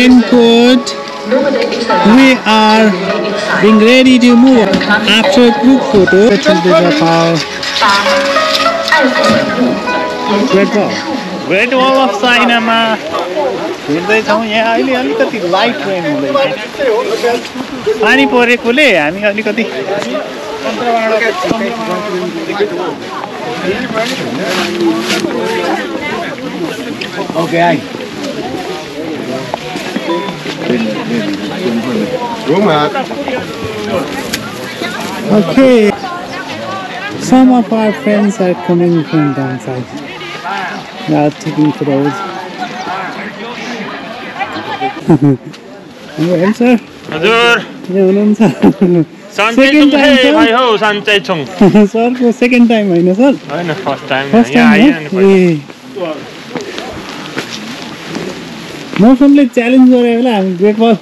raincoat. We are being ready to move after a group photo. Great Wall of China मा हिँड्दैछौँ। यहाँ अहिले अलिकति light rain हुँदैछ। पानी परेकोले हामी अलिकति Okay. Some of our friends are coming from downside. They are taking photos. Hello, sir. हजुर Second time, sir. भाइ हो सन्चै छौं Sir, को second time हैन sir? हैन फर्स्ट टाइम First time हो? मौसमले च्यालेन्ज गरे बेला हामी great wall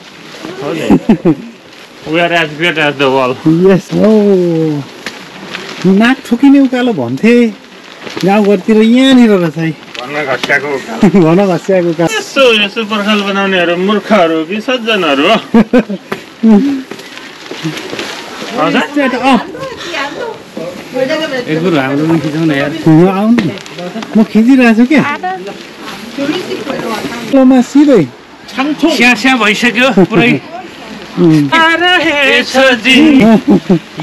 We are as great as the wall. Yes. Oh. नाक ठोकिने उकालो भन्थे गाउँघरतिर यहाँनिर रहेछ है भन्न घस्याको भन घस्याको उकालो यसो पर्खाल बनाउनेहरू मूर्खहरू कि सज्जनहरू हो एकबुर हाम्रो पनि खिचाउन यार आउनु म खिचिरहेको छु क्या मा सिधै स्या भइसक्यो पुरै रहेछ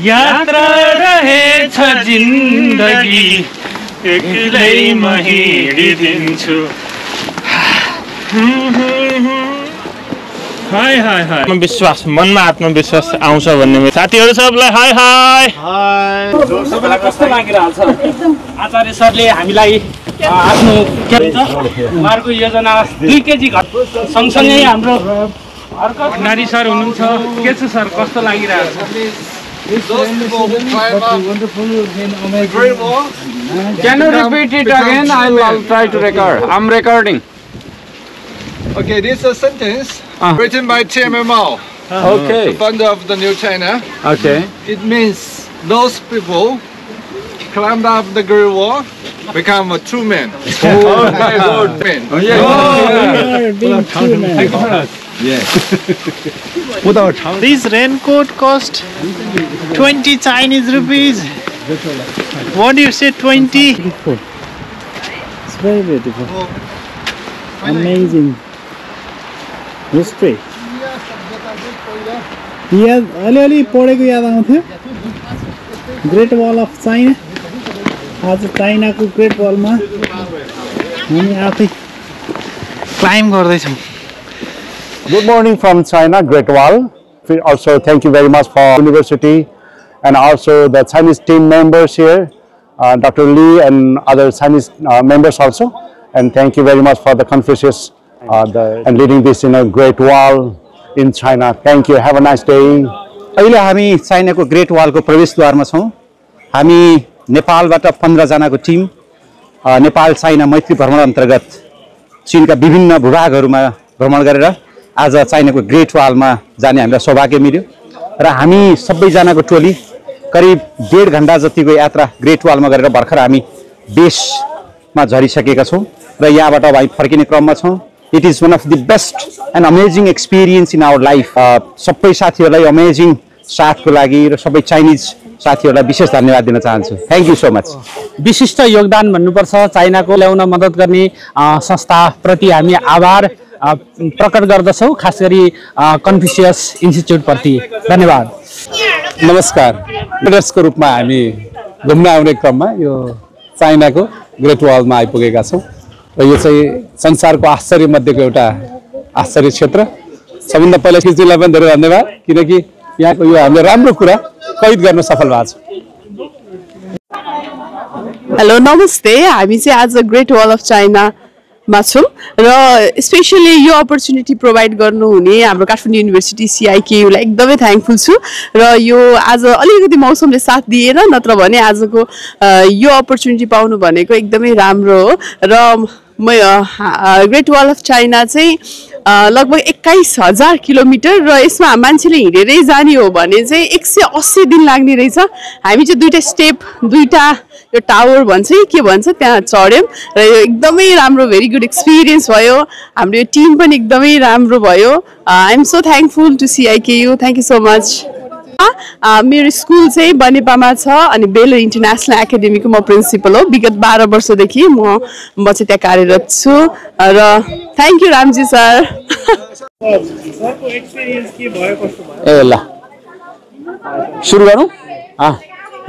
यात्रा रहेछ जिन्दगी एक्लै म हिँडिदिन्छु हाय हाय हाय आत्मविश्वास मनमा आत्मविश्वास आउँछ भन्ने साथीहरू सबलाई हाय हाय सबैलाई कस्तो लागिरहेको छ आचार्य सरले हामीलाई आफ्नो के भन्छ उहाँहरूको योजना 2 केजी घट सँगसँगै हाम्रो भण्डारी सर हुनुहुन्छ के छ सर कस्तो लागिरहेको छ Can you repeat it again? I'll try to record. I'm recording. Okay, this is a sentence written by Chairman Mao, Okay. the founder of the New China. Okay. It means those people climbed up the Great Wall, become a true man. Okay, good. Men. This raincoat cost 20 Chinese rupees. What do you say, 20? It's very beautiful. Amazing. History. याद अलिअलि पढेको याद आउँथ्यो great wall of China आज चाइनाको great वलमा हामी आफै climb गर्दैछौँ Good morning from China, Great Wall. Also, thank you very much for university and also the Chinese team members here, Dr. Lee and other Chinese members also. And thank you very much for the Confucius and leading this in a Great Wall in China. Thank you. Have a nice day. अहिले हामी चाइनाको great वालको प्रवेशद्वारमा छौँ। हामी नेपालबाट 15 जनाको team Nepal China मैत्री भ्रमण अन्तर्गत चीनका विभिन्न भूभागहरूमा भ्रमण गरेर आज चाइनाको ग्रेट वालमा जाने हामीलाई सौभाग्य मिल्यो र हामी सबैजनाको टोली करिब 1.5 घण्टा जतिको यात्रा ग्रेट वालमा गरेर भर्खर हामी बेसमा झरिसकेका छौँ र यहाँबाट अब हामी फर्किने क्रममा छौँ। It is one of the best and amazing experience in our life. सबै साथीहरूलाई अमेजिङ साथको लागि र सबै चाइनिज साथीहरूलाई विशेष धन्यवाद दिन चाहन्छु। Thank you so much. विशिष्ट योगदान भन्नुपर्छ चाइनाको ल्याउन मद्दत गर्ने संस्थाप्रति हामी आभार प्रकट गर्दछौँ, खास गरी कन्फ्युसियस इन्स्टिच्युटप्रति धन्यवाद। नमस्कार। लिडर्सको रूपमा हामी घुम्न आउने क्रममा यो चाइनाको ग्रेट वालमा आइपुगेका छौँ र यो चाहिँ संसारको आश्चर्य मध्येको एउटा आश्चर्य क्षेत्र। सबभन्दा पहिला श्रीजीलाई पनि धेरै धन्यवाद किनकि यहाँको यो हामीले राम्रो कुरा कैद गर्न सफल भएको छ। हेलो नमस्ते, हामी चाहिँ आज ग्रेट वल अफ चाइनामा छौँ र स्पेसली यो अपर्च्युनिटी प्रोभाइड गर्नुहुने हाम्रो काठमाडौँ युनिभर्सिटी CIKUलाई एकदमै थ्याङ्कफुल छु र यो आज अलिकति मौसमले साथ दिएर नत्र भने आजको यो अपर्च्युनिटी पाउनु भनेको एकदमै राम्रो हो र ग्रेट वाल अफ चाइना चाहिँ लगभग 21,000 किलोमिटर र यसमा मान्छेले हिँडेरै जाने हो भने चाहिँ 180 दिन लाग्ने रहेछ। हामी चाहिँ दुईटा यो टावर भन्छ के भन्छ त्यहाँ चढ्यौँ र यो एकदमै राम्रो भेरी गुड एक्सपिरियन्स भयो। हाम्रो यो टिम पनि एकदमै राम्रो भयो। I am so thankful to CIKU। Thank you so much. मेरो स्कुल चाहिँ बनेपामा छ अनि बेलर इन्टरनेसनल एकाडेमीको म प्रिन्सिपल हो। विगत 12 वर्षदेखि म चाहिँ त्यहाँ कार्यरत छु र थ्याङ्क यू रामजी सर। ए ल सुरु गरौँ।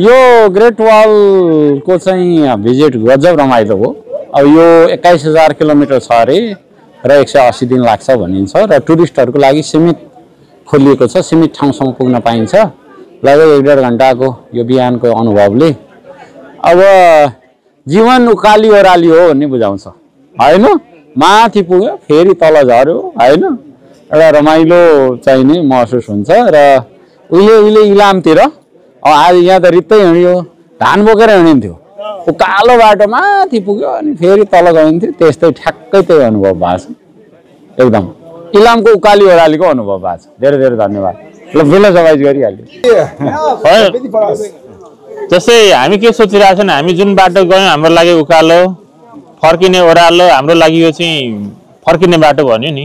यो ग्रेट वालको चाहिँ भिजिट गजब रमाइलो हो। अब यो 21,000 किलोमिटर छ अरे र 180 दिन लाग्छ भनिन्छ र टुरिस्टहरूको लागि सीमित खोलिएको छ। सीमित ठाउँसम्म पुग्न पाइन्छ। लगभग 1.5 घन्टाको यो बिहानको अनुभवले अब जीवन उकाली ओह्राली हो भन्ने बुझाउँछ होइन। माथि पुग्यो फेरि तल झऱ्यो होइन। एउटा रमाइलो चाहिँ नि महसुस हुन्छ र उहिले इलामतिर आज यहाँ त रित्तै हिँड्यो धान बोकेर हिँडिन्थ्यो उकालो बाटो माथि पुग्यो अनि फेरि तल गइन्थ्यो। त्यस्तै ठ्याक्कै त्यही अनुभव भएको छ। एकदम इलामको उकाली ओह्रालीको अनुभव भएको छ। धेरै धेरै धन्यवाद। ल बेला सवाइज गरिहाल्यो। जस्तै हामी के सोचिरहेको छौँ हामी जुन बाटो गयौँ हाम्रो लागि उकालो फर्किने ओह्रालो हाम्रो लागि यो चाहिँ फर्किने बाटो भन्यो नि।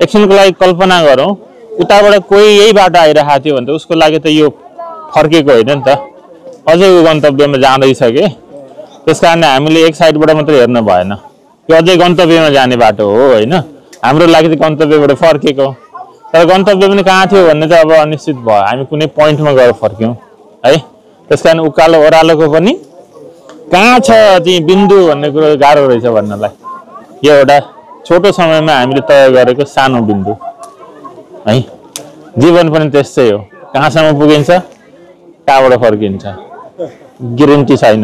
एकछिनको लागि कल्पना गरौँ उताबाट कोही यही बाटो आइरहेको थियो भने त उसको लागि त यो फर्केको होइन नि त अझै गन्तव्यमा जाँदैछ कि। त्यस कारणले हामीले एक साइडबाट मात्रै हेर्नु भएन। यो अझै गन्तव्यमा जाने बाटो हो होइन। हाम्रो लागि त गन्तव्यबाट फर्केको तर गन्तव्य पनि कहाँ थियो भन्ने चाहिँ अब अनिश्चित भयो। हामी कुनै पोइन्टमा गएर फर्क्यौँ है। त्यस कारण उकालो ओह्रालोको पनि कहाँ छ चाहिँ बिन्दु भन्ने कुरो गाह्रो रहेछ भन्नलाई। यो एउटा छोटो समयमा हामीले तय गरेको सानो बिन्दु है। जीवन पनि त्यस्तै हो। कहाँसम्म पुगिन्छ कहाँबाट फर्किन्छ ग्यारेन्टी छैन।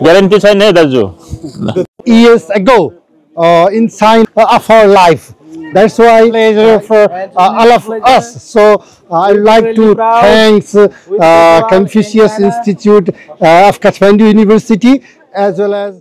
ग्यारेन्टी छैन है दाजु। Years ago in sign of our life. That's why pleasure for all of us. So I'd like to thank Confucius Institute of Kathmandu University as well as